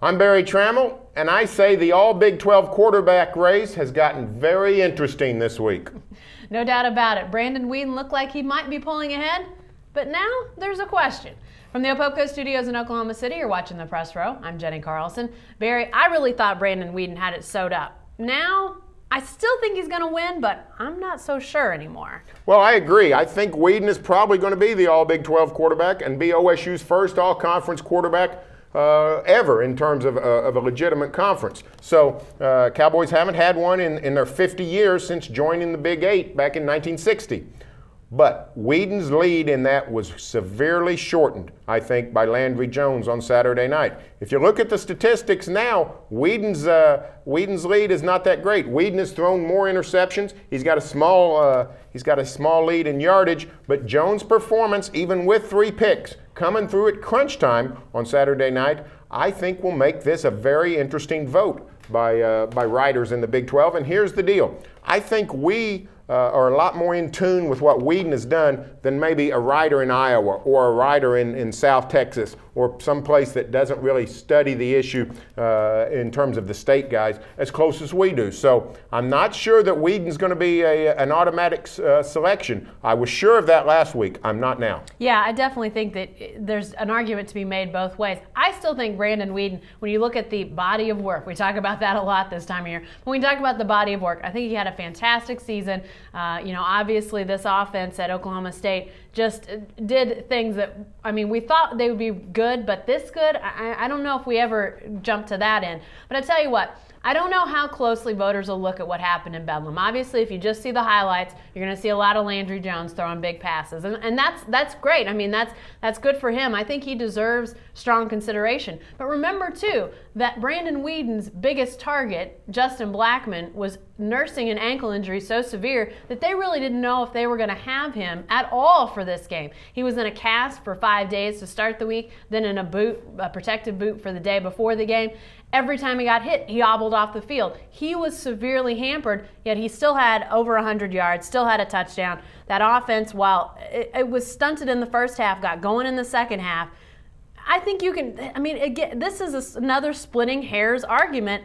I'm Barry Trammell, and I say the all Big 12 quarterback race has gotten very interesting this week. No doubt about it. Brandon Weeden looked like he might be pulling ahead, but now there's a question. From the Opoko Studios in Oklahoma City, you're watching the Press Row. I'm Jenny Carlson. Barry, I really thought Brandon Weeden had it sewed up. Now, I still think he's going to win, but I'm not so sure anymore. Well, I agree. I think Weeden is probably going to be the all Big 12 quarterback and be OSU's first all-conference quarterback ever in terms of a legitimate conference. So Cowboys haven't had one in their 50 years since joining the Big 8 back in 1960. But Weeden's lead in that was severely shortened, I think, by Landry Jones on Saturday night. If you look at the statistics now, Weeden's lead is not that great. Weeden has thrown more interceptions. He's got a small lead in yardage, but Jones' performance, even with 3 picks, coming through at crunch time on Saturday night, I think will make this a very interesting vote by writers in the Big 12. And here's the deal. I think we are a lot more in tune with what Weeden has done than maybe a writer in Iowa or a writer in South Texas or someplace that doesn't really study the issue in terms of the state guys as close as we do. So I'm not sure that Weeden's going to be an automatic selection. I was sure of that last week. I'm not now. Yeah, I definitely think that there's an argument to be made both ways. I still think Brandon Weeden, when you look at the body of work, we talk about that a lot this time of year. When we talk about the body of work, I think he had a fantastic season. Obviously this offense at Oklahoma State just did things that, we thought they would be good, but this good, I don't know if we ever jumped to that end. But I tell you what, I don't know how closely voters will look at what happened in Bedlam. Obviously, if you just see the highlights, you're going to see a lot of Landry Jones throwing big passes, and that's great. That's good for him. I think he deserves strong consideration. But remember too that Brandon Weeden's biggest target, Justin Blackmon, was nursing an ankle injury so severe that they really didn't know if they were going to have him at all for this game. He was in a cast for 5 days to start the week, then in a protective boot for the day before the game. Every time he got hit, he hobbled off the field. He was severely hampered, yet he still had over 100 yards, still had a touchdown. That offense, while it was stunted in the first half, got going in the second half. I think you can, again, this is another splitting hairs argument.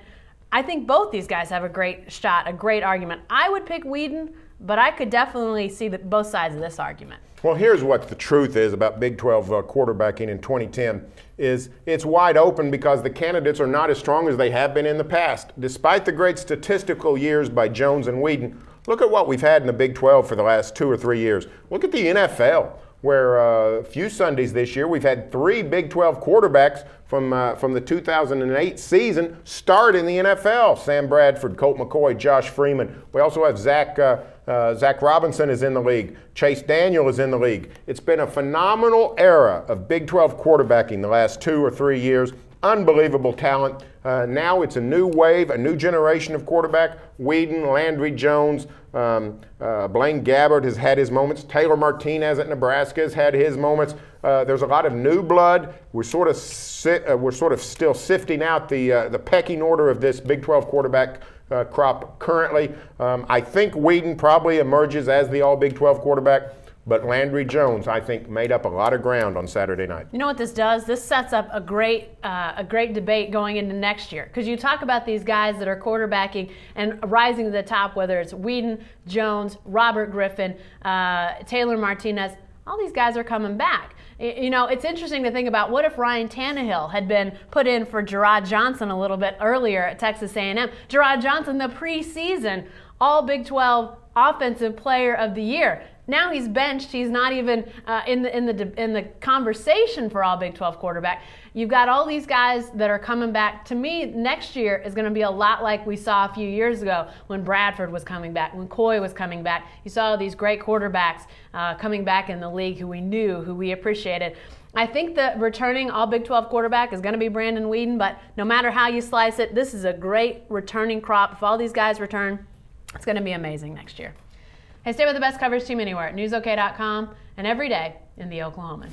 I think both these guys have a great shot, a great argument. I would pick Weeden, but I could definitely see both sides of this argument. Well, here's what the truth is about Big 12 quarterbacking in 2010 is it's wide open because the candidates are not as strong as they have been in the past. Despite the great statistical years by Jones and Weeden, look at what we've had in the Big 12 for the last 2 or 3 years. Look at the NFL, where a few Sundays this year we've had 3 Big 12 quarterbacks from the 2008 season start in the NFL. Sam Bradford, Colt McCoy, Josh Freeman. We also have Zach Robinson is in the league. Chase Daniel is in the league. It's been a phenomenal era of Big 12 quarterbacking the last 2 or 3 years. Unbelievable talent. Now it's a new wave, a new generation of quarterback. Weeden, Landry Jones, Blaine Gabbert has had his moments. Taylor Martinez at Nebraska has had his moments. There's a lot of new blood. We're sort of still sifting out the pecking order of this Big 12 quarterback crop currently. I think Weeden probably emerges as the all Big 12 quarterback. But Landry Jones, I think, made up a lot of ground on Saturday night. You know what this does? This sets up a great debate going into next year. Because you talk about these guys that are quarterbacking and rising to the top, whether it's Weeden, Jones, Robert Griffin, Taylor Martinez. All these guys are coming back. It's interesting to think about what if Ryan Tannehill had been put in for Gerard Johnson a little bit earlier at Texas A&M. Gerard Johnson, the preseason All Big 12 Offensive Player of the Year. Now he's benched. He's not even in the conversation for all Big 12 quarterback. You've got all these guys that are coming back. To me, next year is going to be a lot like we saw a few years ago when Bradford was coming back, when Coy was coming back. You saw these great quarterbacks coming back in the league who we knew, who we appreciated. I think the returning all Big 12 quarterback is going to be Brandon Weeden, but no matter how you slice it, this is a great returning crop. If all these guys return, it's going to be amazing next year. Hey, stay with the best coverage team anywhere at newsok.com and every day in the Oklahoman.